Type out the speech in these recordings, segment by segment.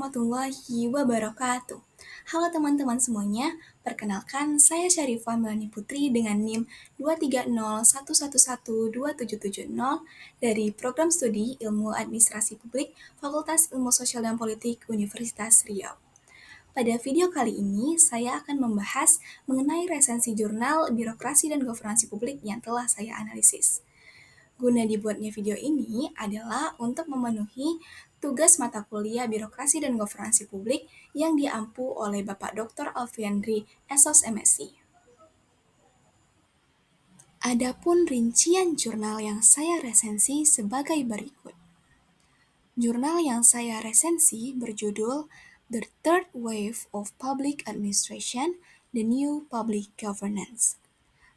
warahmatullahi wabarakatuh. Halo teman-teman semuanya, perkenalkan saya Syarifah Melani Putri dengan NIM 23011127770 dari Program Studi Ilmu Administrasi Publik Fakultas Ilmu Sosial dan Politik Universitas Riau. Pada video kali ini, saya akan membahas mengenai resensi jurnal Birokrasi dan Governansi Publik yang telah saya analisis. Guna dibuatnya video ini adalah untuk memenuhi tugas mata kuliah Birokrasi dan Governansi Publik yang diampu oleh Bapak Dr. Alfiandri Esos MSI. Adapun rincian jurnal yang saya resensi sebagai berikut. Jurnal yang saya resensi berjudul The Third Wave of Public Administration, The New Public Governance.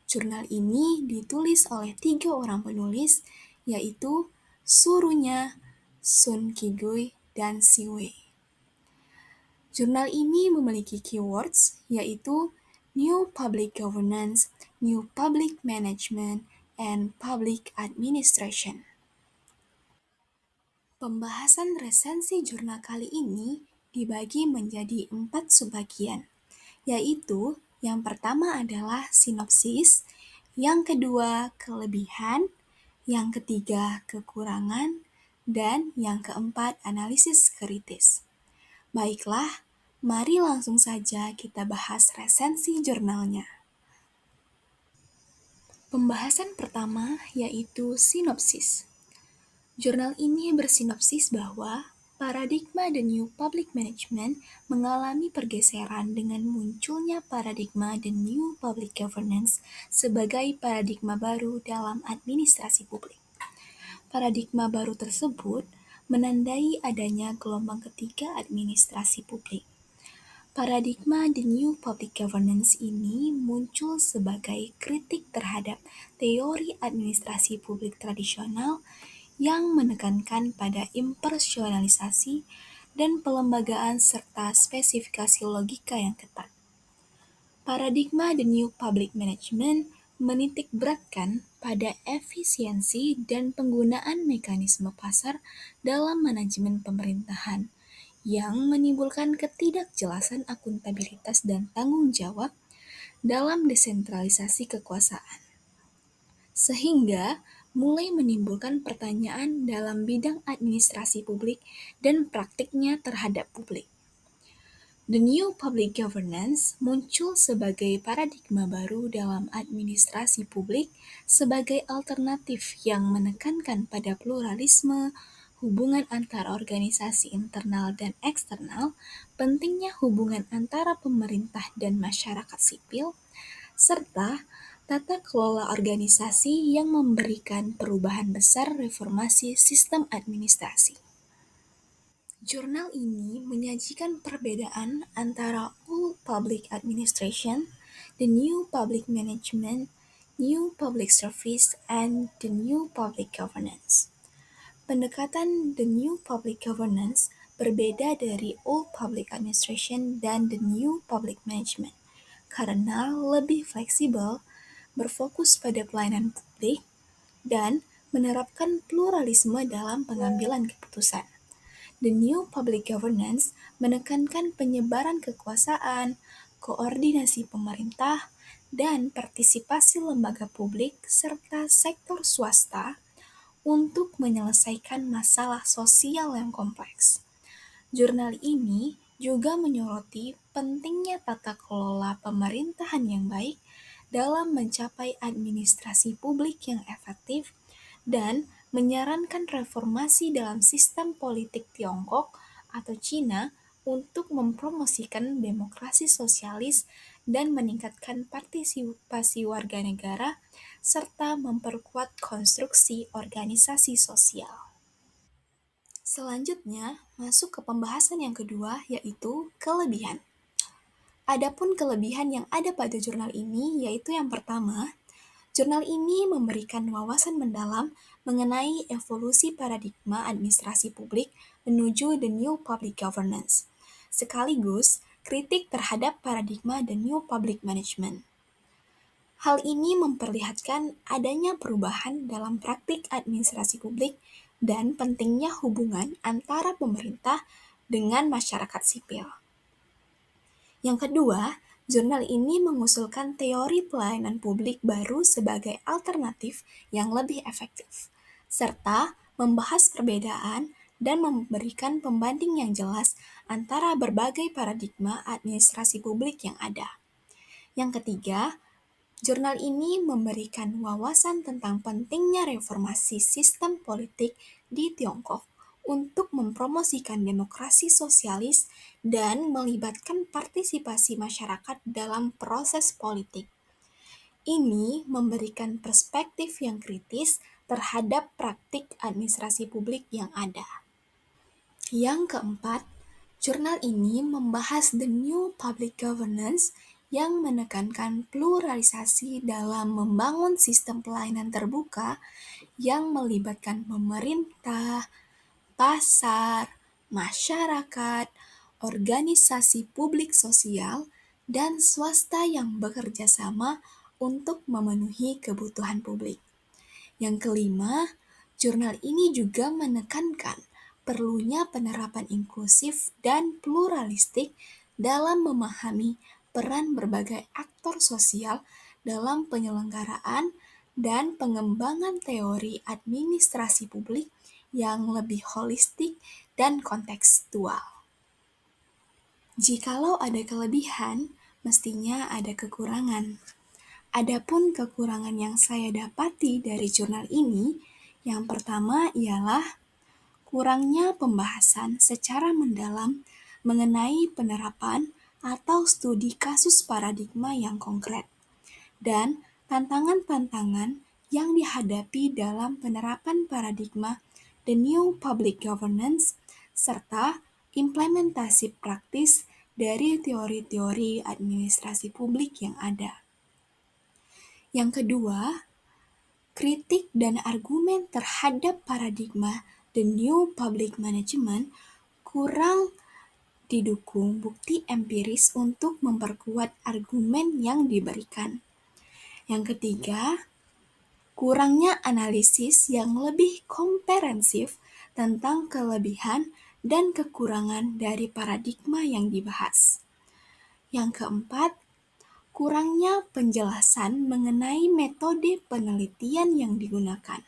Jurnal ini ditulis oleh 3 orang penulis, yaitu Surunya, Sun Kigui, dan Siwei. Jurnal ini memiliki keywords, yaitu New Public Governance, New Public Management, and Public Administration. Pembahasan resensi jurnal kali ini dibagi menjadi 4 subbagian, yaitu yang pertama adalah sinopsis, yang kedua kelebihan, yang ketiga kekurangan, dan yang keempat analisis kritis. Baiklah, mari langsung saja kita bahas resensi jurnalnya. Pembahasan pertama yaitu sinopsis. Jurnal ini bersinopsis bahwa paradigma The New Public Management mengalami pergeseran dengan munculnya paradigma The New Public Governance sebagai paradigma baru dalam administrasi publik. Paradigma baru tersebut menandai adanya gelombang ketiga administrasi publik. Paradigma The New Public Governance ini muncul sebagai kritik terhadap teori administrasi publik tradisional yang menekankan pada impersonalisasi dan pelembagaan serta spesifikasi logika yang ketat. Paradigma The New Public Management menitik beratkan pada efisiensi dan penggunaan mekanisme pasar dalam manajemen pemerintahan yang menimbulkan ketidakjelasan akuntabilitas dan tanggung jawab dalam desentralisasi kekuasaan. Sehingga mulai menimbulkan pertanyaan dalam bidang administrasi publik dan praktiknya terhadap publik. The New Public Governance muncul sebagai paradigma baru dalam administrasi publik sebagai alternatif yang menekankan pada pluralisme, hubungan antar organisasi internal dan eksternal, pentingnya hubungan antara pemerintah dan masyarakat sipil, serta tata kelola organisasi yang memberikan perubahan besar reformasi sistem administrasi. Jurnal ini menyajikan perbedaan antara Old Public Administration, the New Public Management, New Public Service, and the New Public Governance. Pendekatan The New Public Governance berbeda dari Old Public Administration dan the New Public Management karena lebih fleksibel, berfokus pada pelayanan publik, dan menerapkan pluralisme dalam pengambilan keputusan. The New Public Governance menekankan penyebaran kekuasaan, koordinasi pemerintah, dan partisipasi lembaga publik serta sektor swasta untuk menyelesaikan masalah sosial yang kompleks. Jurnal ini juga menyoroti pentingnya tata kelola pemerintahan yang baik dalam mencapai administrasi publik yang efektif dan menyarankan reformasi dalam sistem politik Tiongkok atau Cina untuk mempromosikan demokrasi sosialis dan meningkatkan partisipasi warga negara serta memperkuat konstruksi organisasi sosial. Selanjutnya, masuk ke pembahasan yang kedua, yaitu kelebihan. Adapun kelebihan yang ada pada jurnal ini, yaitu yang pertama, jurnal ini memberikan wawasan mendalam mengenai evolusi paradigma administrasi publik menuju The New Public Governance, sekaligus kritik terhadap paradigma The New Public Management. Hal ini memperlihatkan adanya perubahan dalam praktik administrasi publik dan pentingnya hubungan antara pemerintah dengan masyarakat sipil. Yang kedua, jurnal ini mengusulkan teori pelayanan publik baru sebagai alternatif yang lebih efektif, serta membahas perbedaan dan memberikan pembanding yang jelas antara berbagai paradigma administrasi publik yang ada. Yang ketiga, jurnal ini memberikan wawasan tentang pentingnya reformasi sistem politik di Tiongkok untuk mempromosikan demokrasi sosialis dan melibatkan partisipasi masyarakat dalam proses politik. Ini memberikan perspektif yang kritis terhadap praktik administrasi publik yang ada. Yang keempat, jurnal ini membahas the new public governance yang menekankan pluralisasi dalam membangun sistem pelayanan terbuka yang melibatkan pemerintah, pasar, masyarakat, organisasi publik sosial, dan swasta yang bekerja sama untuk memenuhi kebutuhan publik. Yang kelima, jurnal ini juga menekankan perlunya penerapan inklusif dan pluralistik dalam memahami peran berbagai aktor sosial dalam penyelenggaraan dan pengembangan teori administrasi publik yang lebih holistik dan kontekstual. Jikalau ada kelebihan, mestinya ada kekurangan. Adapun kekurangan yang saya dapati dari jurnal ini, yang pertama ialah kurangnya pembahasan secara mendalam mengenai penerapan atau studi kasus paradigma yang konkret, dan tantangan-tantangan yang dihadapi dalam penerapan paradigma The New Public Governance, serta implementasi praktis dari teori-teori administrasi publik yang ada. Yang kedua, kritik dan argumen terhadap paradigma The New Public Management kurang didukung bukti empiris untuk memperkuat argumen yang diberikan. Yang ketiga, kurangnya analisis yang lebih komprehensif tentang kelebihan dan kekurangan dari paradigma yang dibahas. Yang keempat, kurangnya penjelasan mengenai metode penelitian yang digunakan,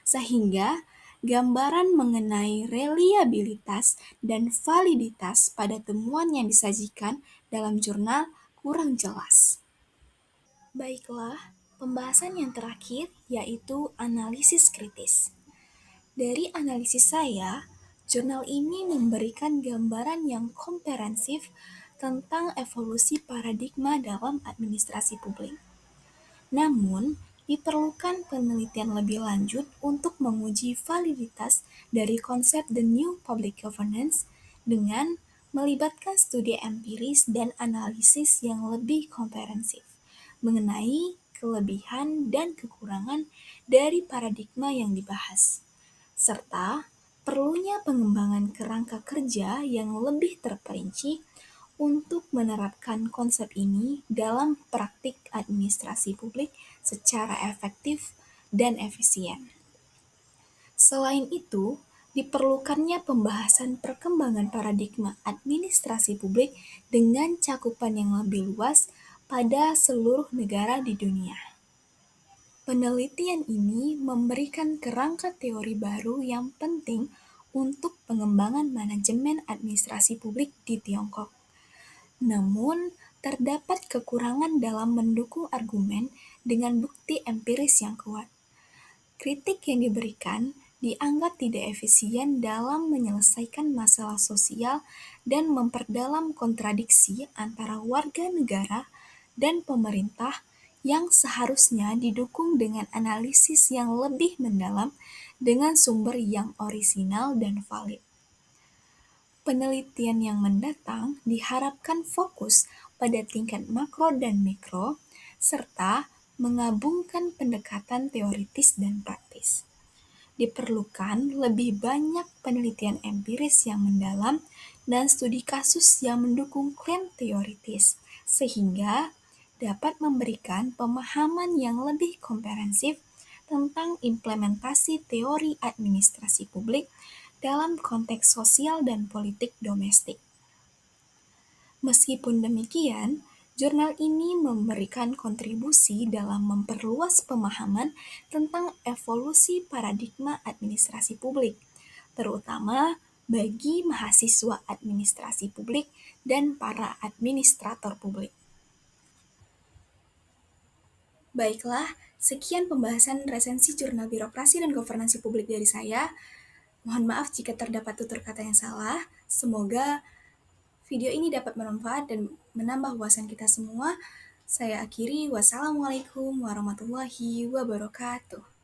sehingga gambaran mengenai reliabilitas dan validitas pada temuan yang disajikan dalam jurnal kurang jelas. Baiklah, pembahasan yang terakhir yaitu analisis kritis. Dari analisis saya, jurnal ini memberikan gambaran yang komprehensif tentang evolusi paradigma dalam administrasi publik. Namun, diperlukan penelitian lebih lanjut untuk menguji validitas dari konsep The New Public Governance dengan melibatkan studi empiris dan analisis yang lebih komprehensif mengenai kelebihan dan kekurangan dari paradigma yang dibahas, serta perlunya pengembangan kerangka kerja yang lebih terperinci untuk menerapkan konsep ini dalam praktik administrasi publik secara efektif dan efisien. Selain itu, diperlukannya pembahasan perkembangan paradigma administrasi publik dengan cakupan yang lebih luas pada seluruh negara di dunia. Penelitian ini memberikan kerangka teori baru yang penting untuk pengembangan manajemen administrasi publik di Tiongkok. Namun, terdapat kekurangan dalam mendukung argumen dengan bukti empiris yang kuat. Kritik yang diberikan dianggap tidak efisien dalam menyelesaikan masalah sosial dan memperdalam kontradiksi antara warga negara dan pemerintah yang seharusnya didukung dengan analisis yang lebih mendalam dengan sumber yang orisinal dan valid. Penelitian yang mendatang diharapkan fokus pada tingkat makro dan mikro, serta menggabungkan pendekatan teoritis dan praktis. Diperlukan lebih banyak penelitian empiris yang mendalam dan studi kasus yang mendukung klaim teoritis, sehingga dapat memberikan pemahaman yang lebih komprehensif tentang implementasi teori administrasi publik dalam konteks sosial dan politik domestik. Meskipun demikian, jurnal ini memberikan kontribusi dalam memperluas pemahaman tentang evolusi paradigma administrasi publik, terutama bagi mahasiswa administrasi publik dan para administrator publik. Baiklah, sekian pembahasan resensi jurnal birokrasi dan governansi publik dari saya. Mohon maaf jika terdapat tutur kata yang salah. Semoga video ini dapat bermanfaat dan menambah wawasan kita semua. Saya akhiri, wassalamualaikum warahmatullahi wabarakatuh.